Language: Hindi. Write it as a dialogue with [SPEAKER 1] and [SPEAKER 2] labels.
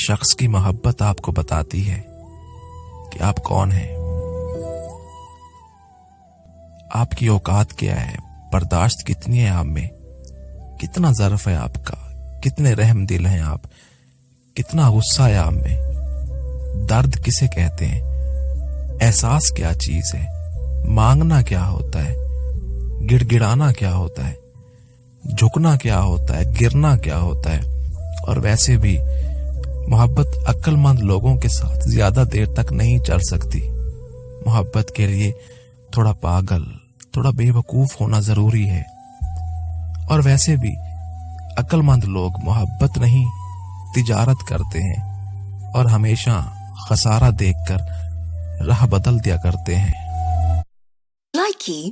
[SPEAKER 1] शख्स की मोहब्बत आपको बताती है कि आप कौन हैं, आपकी औकात क्या है, बर्दाश्त कितनी है आप में, कितना ज़र्फ है आपका, कितने रहम दिल हैं आप, कितना गुस्सा है आप में, दर्द किसे कहते हैं, एहसास क्या चीज है, मांगना क्या होता है, गिड़गिड़ाना क्या होता है, झुकना क्या होता है, गिरना क्या होता है। और वैसे भी मोहब्बत अक्लमंद लोगों के साथ ज्यादा देर तक नहीं चल सकती। मोहब्बत के लिए थोड़ा पागल, थोड़ा बेवकूफ होना जरूरी है। और वैसे भी अक्लमंद लोग मोहब्बत नहीं, तिजारत करते हैं और हमेशा खसारा देखकर राह बदल दिया करते हैं।
[SPEAKER 2] Likey